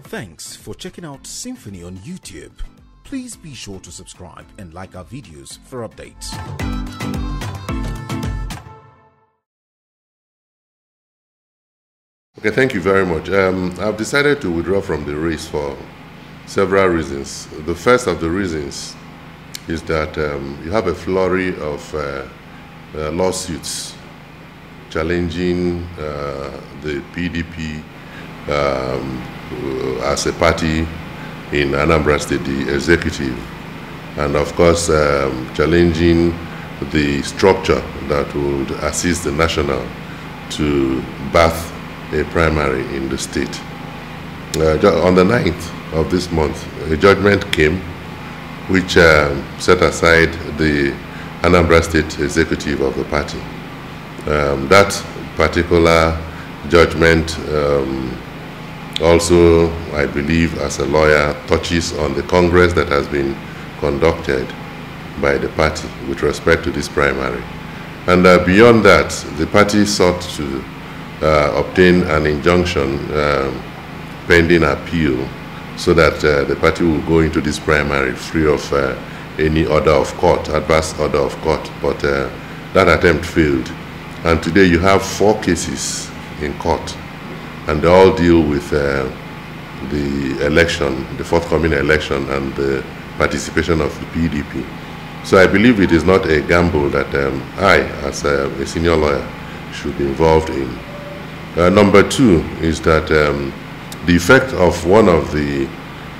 Thanks for checking out SYMFONI on YouTube. Please be sure to subscribe and like our videos for updates. Okay, thank you very much. I've decided to withdraw from the race for several reasons. The first of the reasons is that you have a flurry of lawsuits challenging the PDP as a party in Anambra State, the executive, and of course challenging the structure that would assist the national to birth a primary in the state. On the 9th of this month, a judgment came which set aside the Anambra State executive of the party. That particular judgment also, I believe, as a lawyer, touches on the Congress that has been conducted by the party with respect to this primary. And beyond that, the party sought to obtain an injunction pending appeal so that the party will go into this primary free of any order of court, adverse order of court. But that attempt failed. And today you have 4 cases in court, and they all deal with the election, the forthcoming election, and the participation of the PDP. So I believe it is not a gamble that I, as a senior lawyer, should be involved in. Number 2 is that the effect of one of the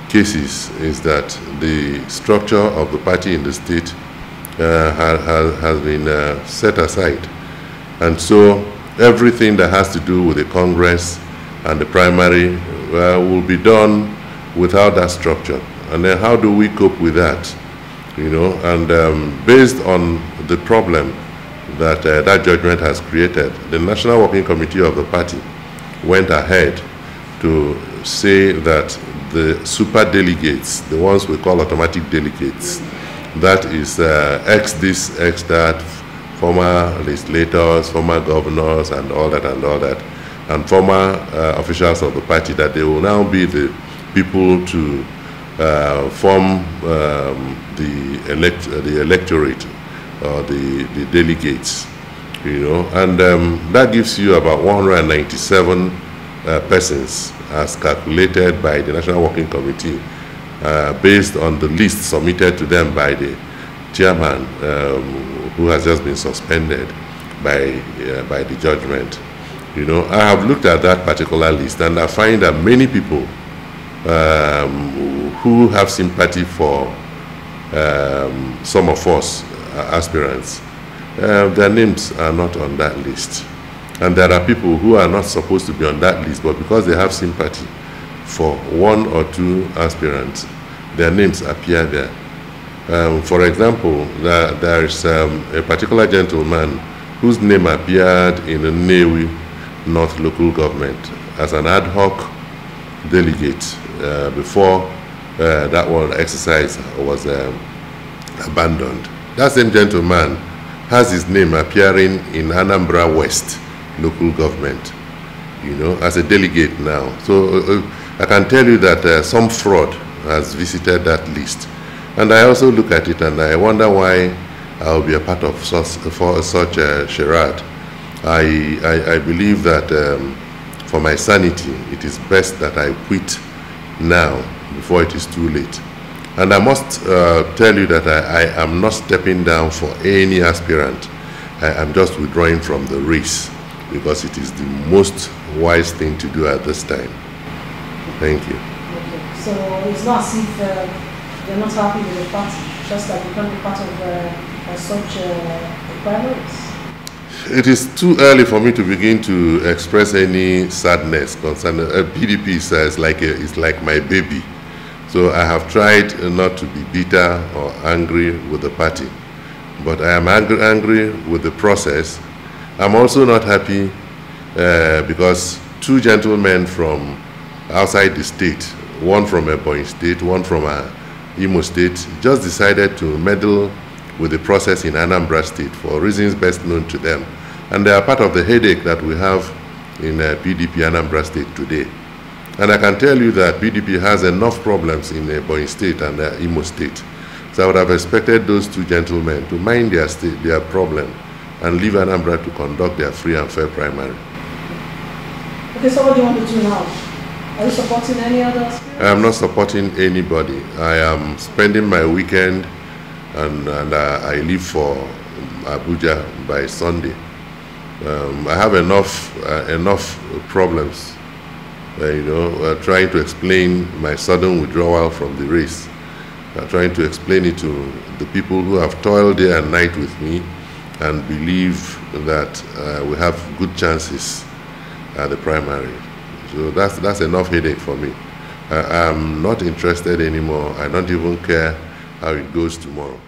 cases is that the structure of the party in the state has been set aside. And so everything that has to do with the Congress and the primary will be done without that structure. And then how do we cope with that? You know, and based on the problem that that judgment has created, the National Working Committee of the party went ahead to say that the super delegates, the ones we call automatic delegates, that is X this, X that, former legislators, former governors, and all that, and former officials of the party, that they will now be the people to form the electorate, or the delegates, you know, and that gives you about 197 persons as calculated by the National Working Committee based on the list submitted to them by the chairman who has just been suspended by the judgment. You know, I have looked at that particular list, and I find that many people who have sympathy for some of us aspirants, their names are not on that list. And there are people who are not supposed to be on that list, but because they have sympathy for 1 or 2 aspirants, their names appear there. For example, there is a particular gentleman whose name appeared in the Nnewi North local government as an ad hoc delegate before that one exercise was abandoned. That same gentleman has his name appearing in Anambra West local government, you know, as a delegate now. So I can tell you that some fraud has visited that list. And I also look at it and I wonder why I'll be a part of such a charade. I believe that for my sanity, it is best that I quit now before it is too late. And I must tell you that I am not stepping down for any aspirant. I am just withdrawing from the race because it is the most wise thing to do at this time. Thank you. Okay. So it's not as if you're not happy with the party, just that you can't be part of such primaries? It is too early for me to begin to express any sadness concerning PDP. It's like my baby. So I have tried not to be bitter or angry with the party, but I am angry with the process. I'm also not happy because 2 gentlemen from outside the state, one from Ebonyi State, one from Imo State, just decided to meddle with the process in Anambra State for reasons best known to them. And they are part of the headache that we have in PDP Anambra State today. And I can tell you that PDP has enough problems in Ebonyi State and Imo State. So I would have expected those two gentlemen to mind their state, their problem, and leave Anambra to conduct their free and fair primary. Okay, so what do you want to do now? Are you supporting any other aspirants? I am not supporting anybody. I am spending my weekend and I leave for Abuja by Sunday. I have enough problems, trying to explain my sudden withdrawal from the race, trying to explain it to the people who have toiled day and night with me and believe that we have good chances at the primary. So that's enough headache for me. I'm not interested anymore. I don't even care how it goes tomorrow.